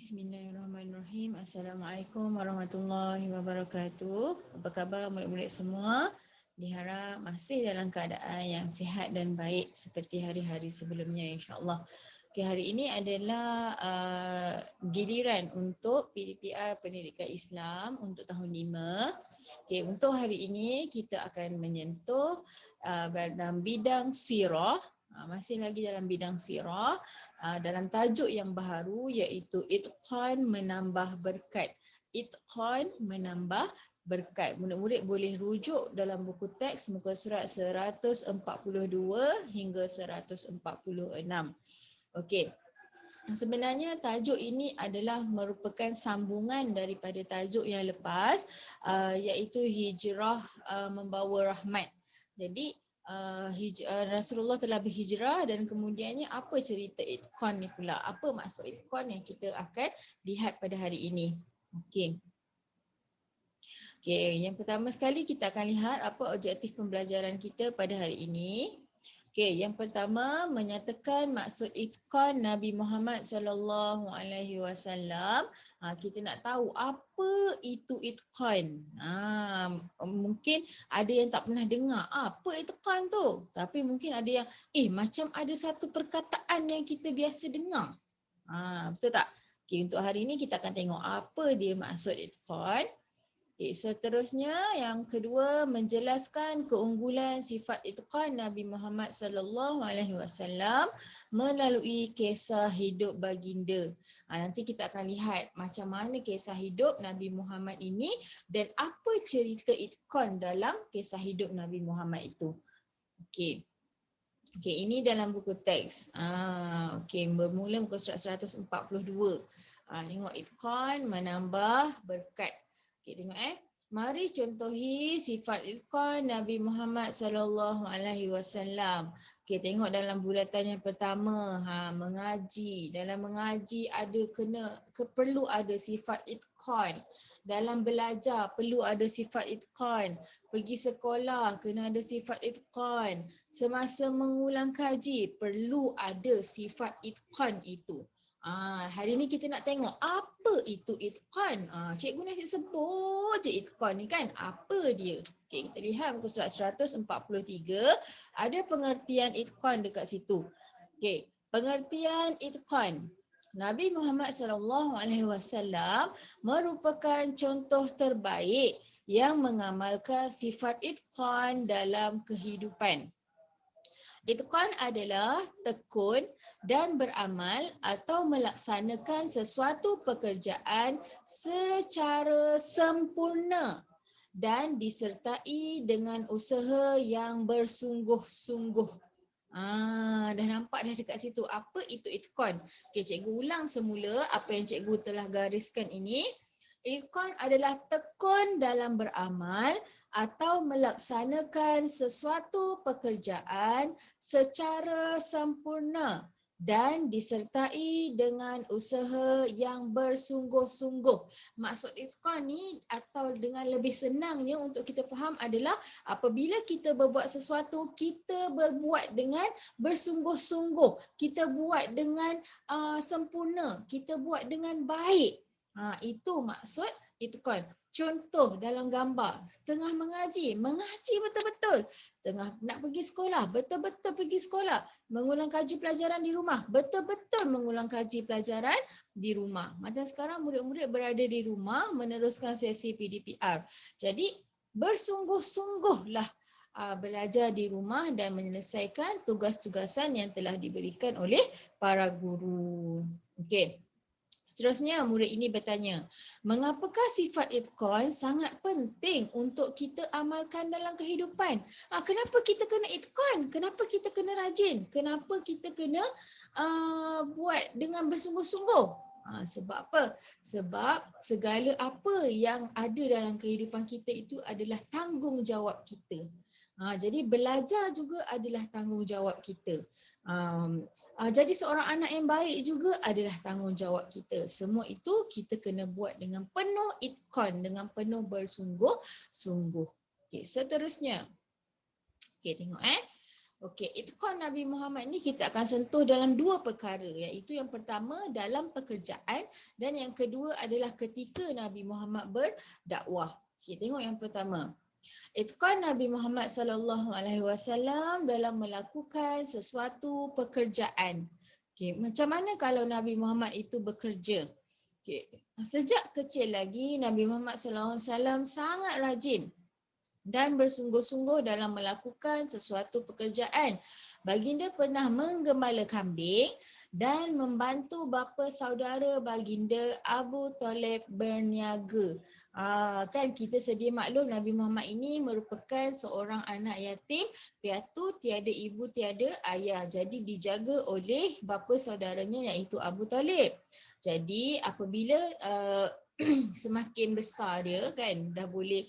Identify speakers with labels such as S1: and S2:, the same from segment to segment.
S1: Bismillahirrahmanirrahim. Assalamualaikum warahmatullahi wabarakatuh. Apa khabar murid-murid semua? Diharap masih dalam keadaan yang sihat dan baik seperti hari-hari sebelumnya, insya-Allah. Okay, hari ini adalah giliran untuk PDPR Pendidikan Islam untuk tahun 5. Okay, untuk hari ini kita akan menyentuh dalam bidang sirah. Masih lagi dalam bidang sirah. Dalam tajuk yang baru iaitu Itqan menambah berkat. Itqan menambah berkat. Murid-murid boleh rujuk dalam buku teks muka surat 142 hingga 146. Okey. Sebenarnya tajuk ini adalah merupakan sambungan daripada tajuk yang lepas iaitu hijrah membawa rahmat. Jadi Rasulullah telah berhijrah dan kemudiannya apa cerita Itqan ni pula? Apa maksud Itqan yang kita akan lihat pada hari ini? Okey. Okey, yang pertama sekali kita akan lihat apa objektif pembelajaran kita pada hari ini. Okey, yang pertama menyatakan maksud Itqan Nabi Muhammad sallallahu alaihi wasallam. Kita nak tahu apa itu Itqan. Mungkin ada yang tak pernah dengar apa Itqan tu. Tapi mungkin ada yang macam ada satu perkataan yang kita biasa dengar. Betul tak? Okey, untuk hari ini kita akan tengok apa dia maksud Itqan. Okay, seterusnya yang kedua menjelaskan keunggulan sifat itqan Nabi Muhammad sallallahu alaihi wasallam melalui kisah hidup baginda. Nanti kita akan lihat macam mana kisah hidup Nabi Muhammad ini dan apa cerita itqan dalam kisah hidup Nabi Muhammad itu. Okey. Okey, ini dalam buku teks. Okey, bermula muka surat 142. Tengok itqan menambah berkat. Okey, tengok Mari contohi sifat itqan Nabi Muhammad sallallahu alaihi wasallam. Okey, tengok dalam bulatan yang pertama, mengaji. Dalam mengaji perlu ada sifat itqan. Dalam belajar perlu ada sifat itqan. Pergi sekolah kena ada sifat itqan. Semasa mengulang kaji perlu ada sifat itqan itu. Hari ni kita nak tengok apa itu itqan. Cikgu nasi sebut je itqan ni kan. Apa dia? Okey, kita lihat muka surat 143 ada pengertian itqan dekat situ. Okey, pengertian itqan. Nabi Muhammad sallallahu alaihi wasallam merupakan contoh terbaik yang mengamalkan sifat itqan dalam kehidupan. Itqan adalah tekun dan beramal atau melaksanakan sesuatu pekerjaan secara sempurna dan disertai dengan usaha yang bersungguh-sungguh. Dah nampak dah dekat situ apa itu itqan. Okey, cikgu ulang semula apa yang cikgu telah gariskan ini. Itqan adalah tekun dalam beramal atau melaksanakan sesuatu pekerjaan secara sempurna dan disertai dengan usaha yang bersungguh-sungguh. Maksud itqan ni atau dengan lebih senangnya untuk kita faham adalah apabila kita berbuat sesuatu, kita berbuat dengan bersungguh-sungguh. Kita buat dengan sempurna, kita buat dengan baik. Itu maksud itqan. Contoh dalam gambar, tengah mengaji betul-betul. Tengah nak pergi sekolah, betul-betul pergi sekolah. Mengulang kaji pelajaran di rumah, betul-betul mengulang kaji pelajaran di rumah. Macam sekarang murid-murid berada di rumah meneruskan sesi PDPR. Jadi bersungguh-sungguhlah belajar di rumah dan menyelesaikan tugas-tugasan yang telah diberikan oleh para guru. Okey. Seterusnya, murid ini bertanya, mengapakah sifat itqan sangat penting untuk kita amalkan dalam kehidupan? Kenapa kita kena itqan? Kenapa kita kena rajin? Kenapa kita kena buat dengan bersungguh-sungguh? Sebab apa? Sebab segala apa yang ada dalam kehidupan kita itu adalah tanggungjawab kita. Jadi belajar juga adalah tanggungjawab kita. Jadi seorang anak yang baik juga adalah tanggungjawab kita. Semua itu kita kena buat dengan penuh itqan, dengan penuh bersungguh-sungguh. Okey, seterusnya. Okey, tengok Okey, itqan Nabi Muhammad ni kita akan sentuh dalam dua perkara, iaitu yang pertama dalam pekerjaan dan yang kedua adalah ketika Nabi Muhammad berdakwah. Okey, tengok yang pertama. Itqan Nabi Muhammad sallallahu alaihi wasallam dalam melakukan sesuatu pekerjaan. Okey, macam mana kalau Nabi Muhammad itu bekerja? Okey, sejak kecil lagi Nabi Muhammad sallallahu alaihi wasallam sangat rajin dan bersungguh-sungguh dalam melakukan sesuatu pekerjaan. Baginda pernah menggembala kambing dan membantu bapa saudara baginda Abu Talib berniaga. Kan kita sedia maklum Nabi Muhammad ini merupakan seorang anak yatim, piatu, tiada ibu, tiada ayah. Jadi dijaga oleh bapa saudaranya iaitu Abu Talib. Jadi apabila semakin besar dia kan dah boleh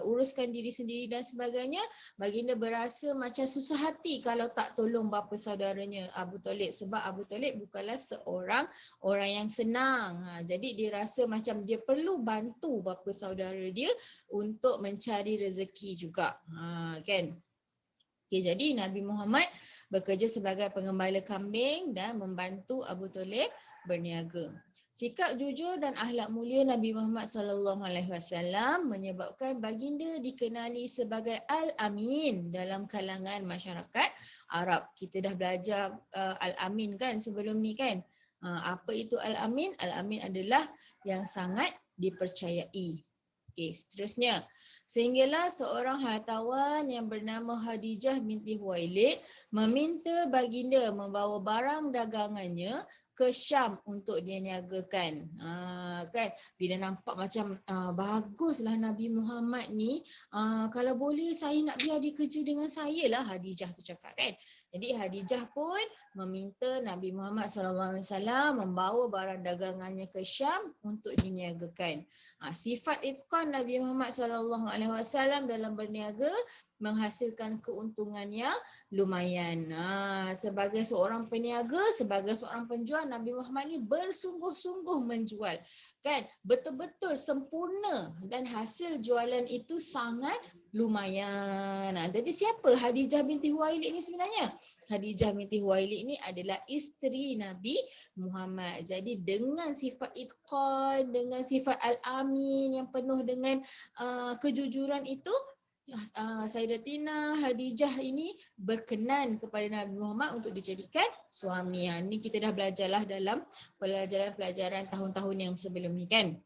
S1: uruskan diri sendiri dan sebagainya, baginda berasa macam susah hati kalau tak tolong bapa saudaranya Abu Talib, sebab Abu Talib bukanlah seorang orang yang senang. Jadi dia rasa macam dia perlu bantu bapa saudara dia untuk mencari rezeki juga. Kan? Okay, jadi Nabi Muhammad bekerja sebagai pengembala kambing dan membantu Abu Talib berniaga. Sikap jujur dan akhlak mulia Nabi Muhammad SAW menyebabkan baginda dikenali sebagai Al-Amin dalam kalangan masyarakat Arab. Kita dah belajar Al-Amin kan sebelum ni kan. Apa itu Al-Amin? Al-Amin adalah yang sangat dipercayai. Okey, seterusnya. Sehinggalah seorang hartawan yang bernama Khadijah binti Khuwailid meminta baginda membawa barang dagangannya ke Syam untuk dia niagakan. Kan bila nampak macam baguslah Nabi Muhammad ni, kalau boleh saya nak biar dia kerja dengan saya lah, Khadijah tu cakap kan. Jadi Khadijah pun meminta Nabi Muhammad SAW membawa barang dagangannya ke Syam untuk diniagakan. Sifat itqan Nabi Muhammad SAW dalam berniaga menghasilkan keuntungan yang lumayan. Sebagai seorang peniaga, sebagai seorang penjual, Nabi Muhammad ni bersungguh-sungguh menjual. Kan? Betul-betul sempurna dan hasil jualan itu sangat lumayan. Jadi siapa Khadijah binti Khuwailid ni sebenarnya? Khadijah binti Khuwailid ni adalah isteri Nabi Muhammad. Jadi dengan sifat itqan, dengan sifat al-amin yang penuh dengan kejujuran itu, Sayyidatina Khadijah ini berkenan kepada Nabi Muhammad untuk dijadikan suami. Ini kita dah belajarlah dalam pelajaran-pelajaran tahun-tahun yang sebelum ni kan.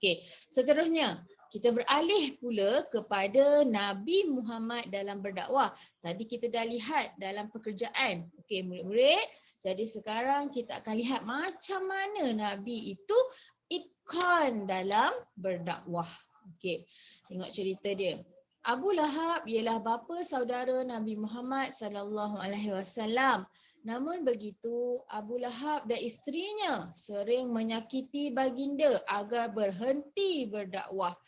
S1: Okey, seterusnya kita beralih pula kepada Nabi Muhammad dalam berdakwah. Tadi kita dah lihat dalam pekerjaan. Okey, murid-murid. Jadi sekarang kita akan lihat macam mana Nabi itu itqan dalam berdakwah. Okey, tengok cerita dia. Abu Lahab ialah bapa saudara Nabi Muhammad SAW. Namun begitu, Abu Lahab dan isterinya sering menyakiti baginda agar berhenti berdakwah.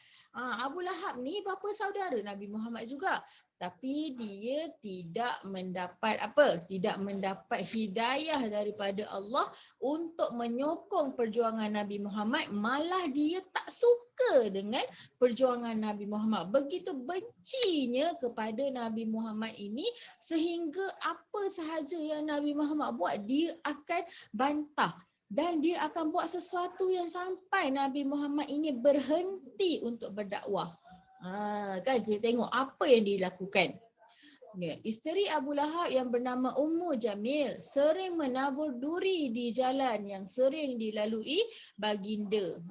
S1: Abu Lahab ni bapa saudara Nabi Muhammad juga. Tapi dia tidak mendapat Tidak mendapat hidayah daripada Allah untuk menyokong perjuangan Nabi Muhammad. Malah dia tak suka dengan perjuangan Nabi Muhammad. Begitu bencinya kepada Nabi Muhammad ini sehingga apa sahaja yang Nabi Muhammad buat dia akan bantah. Dan dia akan buat sesuatu yang sampai Nabi Muhammad ini berhenti untuk berdakwah. Kan kita tengok apa yang dilakukan. Isteri Abu Lahab yang bernama Ummu Jamil sering menabur duri di jalan yang sering dilalui baginda.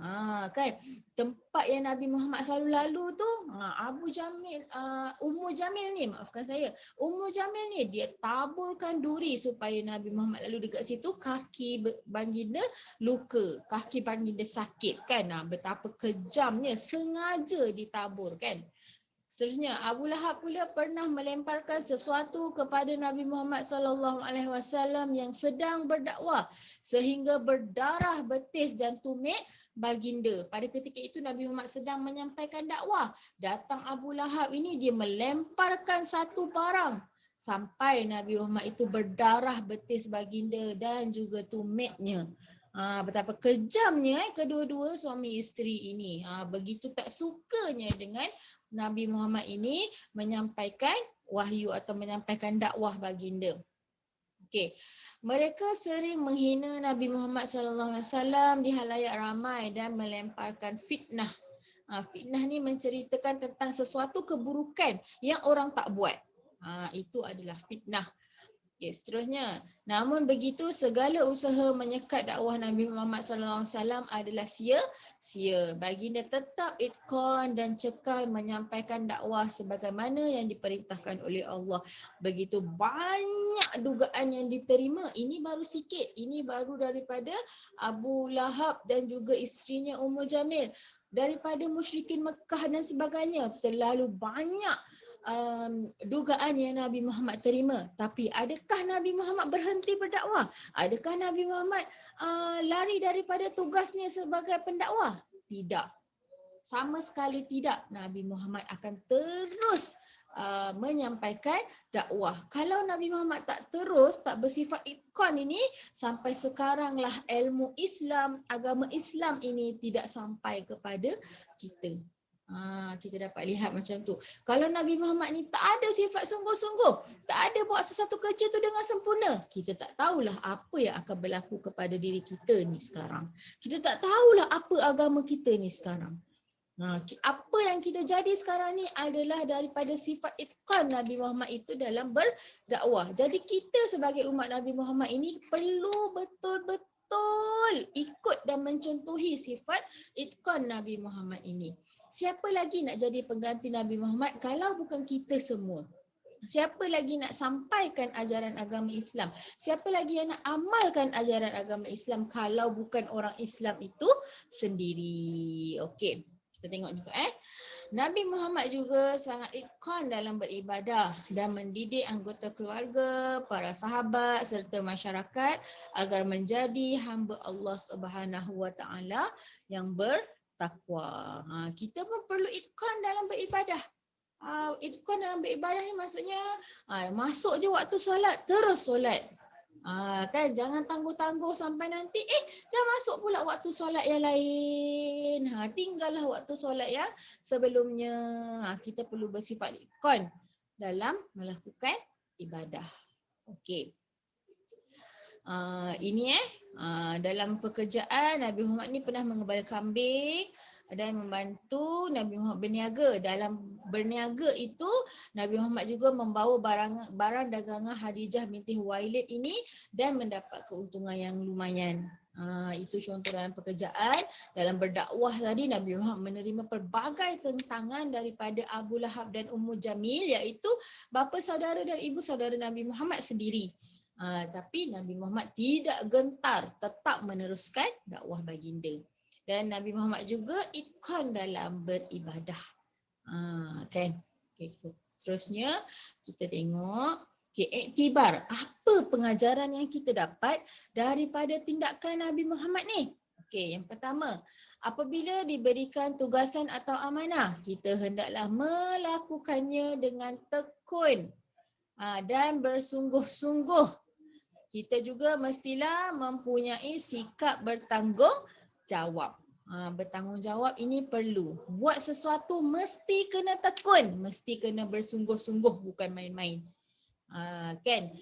S1: Kan tempat yang Nabi Muhammad selalu lalu tu, Ummu Jamil ni, Ummu Jamil ni dia taburkan duri supaya Nabi Muhammad lalu dekat situ, kaki baginda luka, kaki baginda sakit kan. Betapa kejamnya, sengaja ditabur kan. Seterusnya, Abu Lahab pula pernah melemparkan sesuatu kepada Nabi Muhammad SAW yang sedang berdakwah sehingga berdarah betis dan tumit baginda. Pada ketika itu Nabi Muhammad sedang menyampaikan dakwah. Datang Abu Lahab ini, dia melemparkan satu barang sampai Nabi Muhammad itu berdarah betis baginda dan juga tumitnya. Betapa kejamnya kedua-dua suami isteri ini. Begitu tak sukanya dengan Nabi Muhammad ini menyampaikan wahyu atau menyampaikan dakwah baginda. Okey. Mereka sering menghina Nabi Muhammad SAW di halayak ramai dan melemparkan fitnah. Fitnah ni menceritakan tentang sesuatu keburukan yang orang tak buat. Itu adalah fitnah. Okay, seterusnya. Namun begitu, segala usaha menyekat dakwah Nabi Muhammad SAW adalah sia-sia. Baginda tetap itqan dan cekal menyampaikan dakwah sebagaimana yang diperintahkan oleh Allah. Begitu banyak dugaan yang diterima. Ini baru sikit. Ini baru daripada Abu Lahab dan juga isterinya Ummu Jamil. Daripada musyrikin Mekah dan sebagainya. Terlalu banyak dugaan yang Nabi Muhammad terima. Tapi adakah Nabi Muhammad berhenti berdakwah? Adakah Nabi Muhammad lari daripada tugasnya sebagai pendakwah? Tidak. Sama sekali tidak. Nabi Muhammad akan terus menyampaikan dakwah. Kalau Nabi Muhammad tak terus, tak bersifat itqan ini, sampai sekaranglah ilmu Islam, agama Islam ini tidak sampai kepada kita. Kita dapat lihat macam tu. Kalau Nabi Muhammad ni tak ada sifat sungguh-sungguh, tak ada buat sesuatu kerja tu dengan sempurna, kita tak tahulah apa yang akan berlaku kepada diri kita ni sekarang. Kita tak tahulah apa agama kita ni sekarang. Apa yang kita jadi sekarang ni adalah daripada sifat itqan Nabi Muhammad itu dalam berdakwah. Jadi kita sebagai umat Nabi Muhammad ini perlu betul-betul ikut dan mencontohi sifat itqan Nabi Muhammad ini. Siapa lagi nak jadi pengganti Nabi Muhammad kalau bukan kita semua? Siapa lagi nak sampaikan ajaran agama Islam? Siapa lagi yang nak amalkan ajaran agama Islam kalau bukan orang Islam itu sendiri? Okey, kita tengok juga Nabi Muhammad juga sangat itqan dalam beribadah dan mendidik anggota keluarga, para sahabat serta masyarakat agar menjadi hamba Allah Subhanahu Wa Taala yang takwa. Kita pun perlu itqan dalam beribadah. Itqan dalam beribadah ni maksudnya masuk je waktu solat, terus solat. Kan jangan tangguh-tangguh sampai nanti dah masuk pula waktu solat yang lain. Tinggallah waktu solat yang sebelumnya. Kita perlu bersifat itqan dalam melakukan ibadah. Okey. Ini dalam pekerjaan Nabi Muhammad ni pernah mengembala kambing dan membantu Nabi Muhammad berniaga. Dalam berniaga itu Nabi Muhammad juga membawa barang dagangan Khadijah binti Huwailid ini dan mendapat keuntungan yang lumayan. Itu contoh dalam pekerjaan. Dalam berdakwah tadi Nabi Muhammad menerima pelbagai tentangan daripada Abu Lahab dan Ummu Jamil, iaitu bapa saudara dan ibu saudara Nabi Muhammad sendiri. Tapi Nabi Muhammad tidak gentar, tetap meneruskan dakwah baginda. Dan Nabi Muhammad juga itqan dalam beribadah. Kan? Okay. Seterusnya kita tengok iktibar. Apa pengajaran yang kita dapat daripada tindakan Nabi Muhammad ni? Okay, yang pertama, apabila diberikan tugasan atau amanah, kita hendaklah melakukannya dengan tekun dan bersungguh-sungguh. Kita juga mestilah mempunyai sikap bertanggungjawab. Bertanggungjawab ini perlu. Buat sesuatu mesti kena tekun, mesti kena bersungguh-sungguh, bukan main-main. Kan?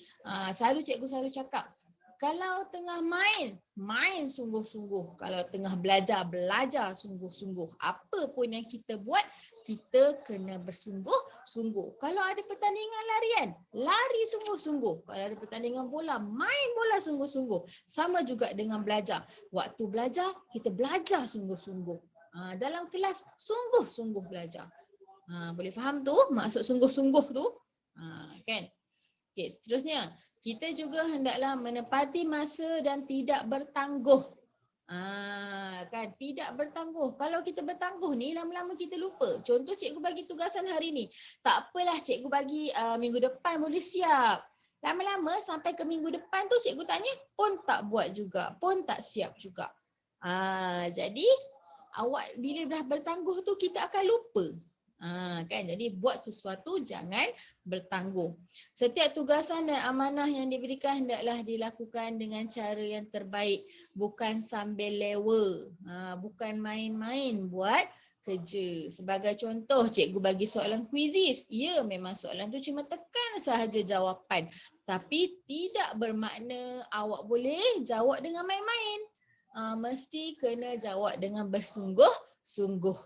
S1: Cikgu selalu cakap, kalau tengah main sungguh-sungguh. Kalau tengah belajar sungguh-sungguh. Apa pun yang kita buat, kita kena bersungguh-sungguh. Kalau ada pertandingan larian, lari sungguh-sungguh. Kalau ada pertandingan bola, main bola sungguh-sungguh. Sama juga dengan belajar. Waktu belajar, kita belajar sungguh-sungguh. Dalam kelas, sungguh-sungguh belajar. Boleh faham tu maksud sungguh-sungguh tu? Kan? Okay, seterusnya. Kita juga hendaklah menepati masa dan tidak bertangguh. Kan, tidak bertangguh. Kalau kita bertangguh ni lama-lama kita lupa. Contoh cikgu bagi tugasan hari ni. Tak apalah cikgu bagi minggu depan boleh siap. Lama-lama sampai ke minggu depan tu cikgu tanya pun tak buat juga, pun tak siap juga. Jadi awak bila dah bertangguh tu kita akan lupa. Kan, jadi buat sesuatu jangan bertanggung. Setiap tugasan dan amanah yang diberikan hendaklah dilakukan dengan cara yang terbaik, bukan sambil lewa, bukan main-main buat kerja. Sebagai contoh, cikgu bagi soalan kuisis. Ya, memang soalan tu cuma tekan sahaja jawapan, tapi tidak bermakna awak boleh jawab dengan main-main. Mesti kena jawab dengan bersungguh-sungguh.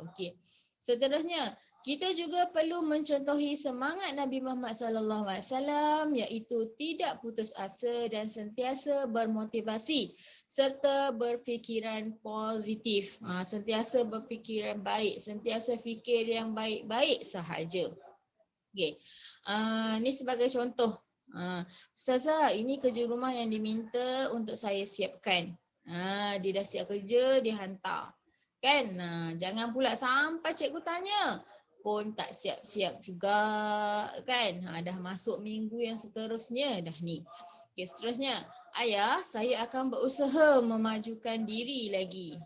S1: Okey. Seterusnya, kita juga perlu mencontohi semangat Nabi Muhammad SAW, iaitu tidak putus asa dan sentiasa bermotivasi serta berfikiran positif. Sentiasa berfikiran baik, sentiasa fikir yang baik-baik sahaja. Okey. Ini sebagai contoh. Ustazah, ini kerja rumah yang diminta untuk saya siapkan. Dia dah siap kerja, dia hantar. Kan? Jangan pula sampai cikgu tanya pun tak siap-siap juga, kan? Dah masuk minggu yang seterusnya dah ni. Okay, seterusnya, ayah, saya akan berusaha memajukan diri lagi.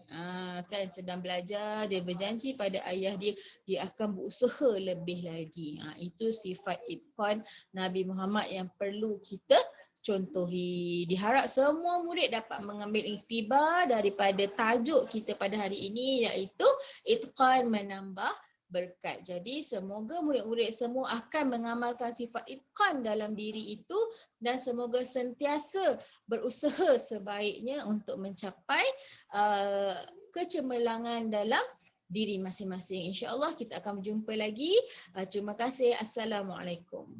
S1: Kan sedang belajar, dia berjanji pada ayah dia akan berusaha lebih lagi. Itu sifat itqan Nabi Muhammad yang perlu kita contohi. Diharap semua murid dapat mengambil iktibar daripada tajuk kita pada hari ini, iaitu itqan menambah berkat. Jadi semoga murid-murid semua akan mengamalkan sifat itqan dalam diri itu dan semoga sentiasa berusaha sebaiknya untuk mencapai kecemerlangan dalam diri masing-masing. InsyaAllah kita akan berjumpa lagi. Terima kasih. Assalamualaikum.